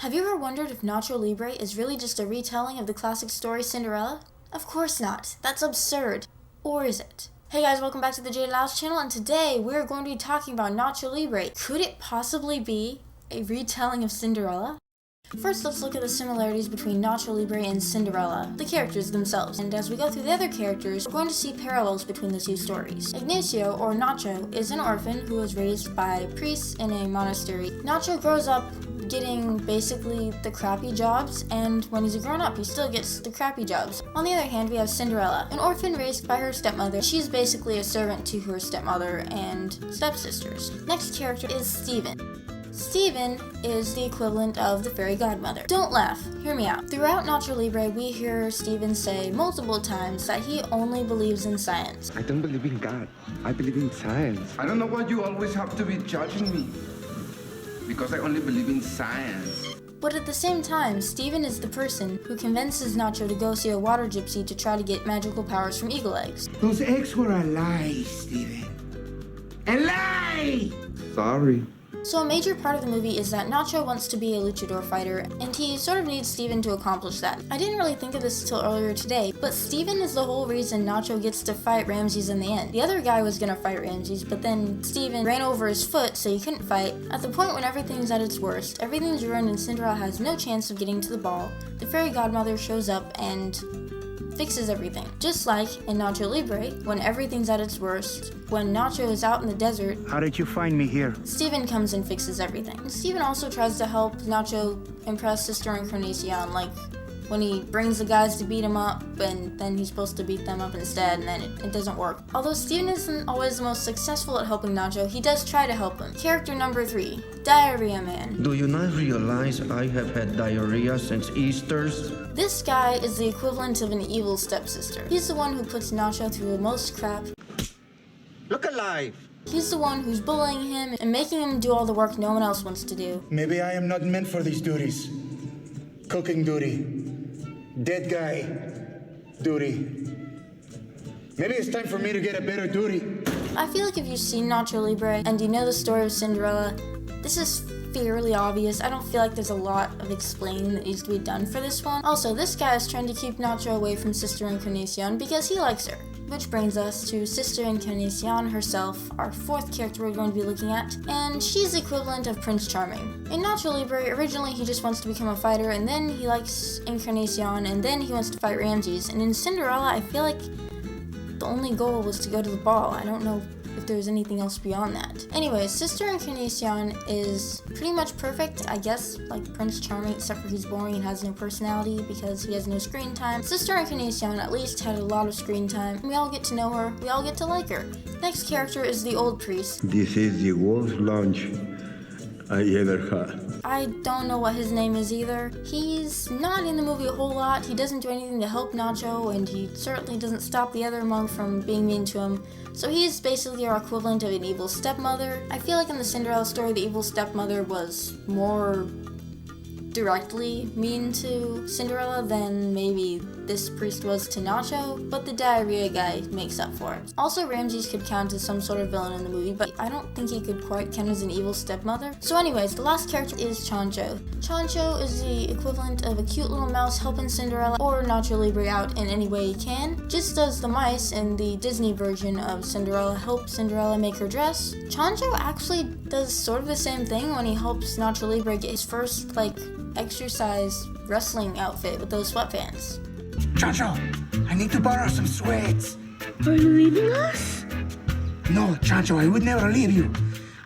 Have you ever wondered if Nacho Libre is really just a retelling of the classic story Cinderella? Of course not. That's absurd. Or is it? Hey guys, welcome back to the Jade Louse channel, and today we're going to be talking about Nacho Libre. Could it possibly be a retelling of Cinderella? First, let's look at the similarities between Nacho Libre and Cinderella, the characters themselves. And as we go through the other characters, we're going to see parallels between the two stories. Ignacio, or Nacho, is an orphan who was raised by priests in a monastery. Nacho grows up getting basically the crappy jobs, and when he's a grown-up, he still gets the crappy jobs. On the other hand, we have Cinderella, an orphan raised by her stepmother. She's basically a servant to her stepmother and stepsisters. Next character is Steven. Steven is the equivalent of the fairy godmother. Don't laugh, hear me out. Throughout Nacho Libre, we hear Steven say multiple times that he only believes in science. I don't believe in God. I believe in science. I don't know why you always have to be judging me. Because I only believe in science. But at the same time, Steven is the person who convinces Nacho to go see a water gypsy to try to get magical powers from eagle eggs. Those eggs were a lie, Steven. A lie! Sorry. So a major part of the movie is that Nacho wants to be a luchador fighter, and he sort of needs Steven to accomplish that. I didn't really think of this until earlier today, but Steven is the whole reason Nacho gets to fight Ramses in the end. The other guy was gonna fight Ramses, but then Steven ran over his foot so he couldn't fight. At the point when everything's at its worst, everything's ruined and Cinderella has no chance of getting to the ball, the fairy godmother shows up and fixes everything. Just like in Nacho Libre, when everything's at its worst, when Nacho is out in the desert, How did you find me here? Steven comes and fixes everything. Steven also tries to help Nacho impress Sister Encarnacion, like when he brings the guys to beat him up, and then he's supposed to beat them up instead, and then it doesn't work. Although Steven isn't always the most successful at helping Nacho, he does try to help him. Character number 3, Diarrhea Man. Do you not realize I have had diarrhea since Easter's? This guy is the equivalent of an evil stepsister. He's the one who puts Nacho through the most crap. Look alive! He's the one who's bullying him and making him do all the work no one else wants to do. Maybe I am not meant for these duties. Cooking duty. Dead guy duty. Maybe it's time for me to get a better duty. I feel like if you've seen Nacho Libre and you know the story of Cinderella, this is fairly obvious. I don't feel like there's a lot of explaining that needs to be done for this one. Also, this guy is trying to keep Nacho away from Sister Encarnacion because he likes her. Which brings us to Sister Encarnacion herself, our 4th character we're going to be looking at, and she's the equivalent of Prince Charming. In Nacho Libre, originally he just wants to become a fighter, and then he likes Encarnacion, and then he wants to fight Ramses. And in Cinderella, I feel like the only goal was to go to the ball. I don't know if there's anything else beyond that. Anyways, Sister Encarnacion is pretty much perfect, I guess, like Prince Charming, except for he's boring and has no personality because he has no screen time. Sister Encarnacion at least had a lot of screen time. We all get to know her, we all get to like her. Next character is the old priest. This is the worst lunch I ever had. I don't know what his name is either. He's not in the movie a whole lot. He doesn't do anything to help Nacho, and he certainly doesn't stop the other monk from being mean to him. So he's basically our equivalent of an evil stepmother. I feel like in the Cinderella story, the evil stepmother was more directly mean to Cinderella than maybe this priest was to Nacho, but the diarrhea guy makes up for it. Also, Ramses could count as some sort of villain in the movie, but I don't think he could quite count as an evil stepmother. So anyways, the last character is Chancho. Chancho is the equivalent of a cute little mouse helping Cinderella or Nacho Libre out in any way he can. Just as the mice in the Disney version of Cinderella help Cinderella make her dress, Chancho actually does sort of the same thing when he helps Nacho Libre get his first, exercise wrestling outfit with those sweatpants. Chancho, I need to borrow some sweats. Are you leaving us? No, Chancho, I would never leave you.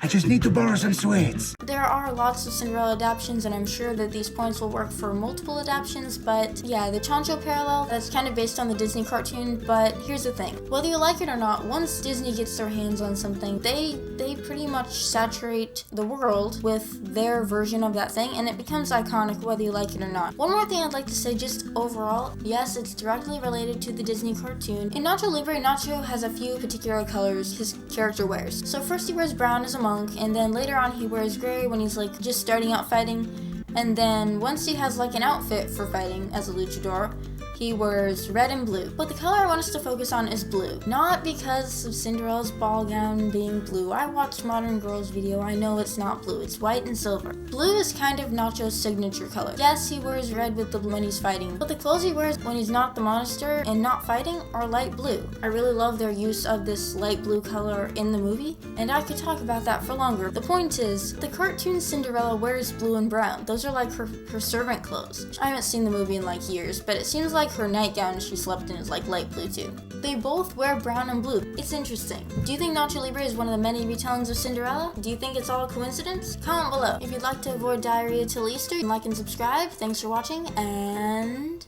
I just need to borrow some sweats. There are lots of Cinderella adaptations, and I'm sure that these points will work for multiple adaptations, but yeah, the Chancho parallel, that's kind of based on the Disney cartoon, but here's the thing. Whether you like it or not, once Disney gets their hands on something, they pretty much saturate the world with their version of that thing, and it becomes iconic whether you like it or not. One more thing I'd like to say just overall, yes, it's directly related to the Disney cartoon. In Nacho Libre, Nacho has a few particular colors his character wears. So first he wears brown as a monk, and then later on he wears gray when he's just starting out fighting, and then once he has an outfit for fighting as a luchador, he wears red and blue. But the color I want us to focus on is blue. Not because of Cinderella's ball gown being blue. I watched Modern Girls video, I know it's not blue, it's white and silver. Blue is kind of Nacho's signature color. Yes, he wears red with the blue when he's fighting, but the clothes he wears when he's not the monster and not fighting are light blue. I really love their use of this light blue color in the movie, and I could talk about that for longer. The point is, the cartoon Cinderella wears blue and brown. Those are like her servant clothes. I haven't seen the movie in like years, but it seems like her nightgown she slept in is like light blue too. They both wear brown and blue. It's interesting. Do you think Nacho Libre is one of the many retellings of Cinderella? Do you think it's all a coincidence? Comment below. If you'd like to avoid diarrhea till Easter, like and subscribe. Thanks for watching, and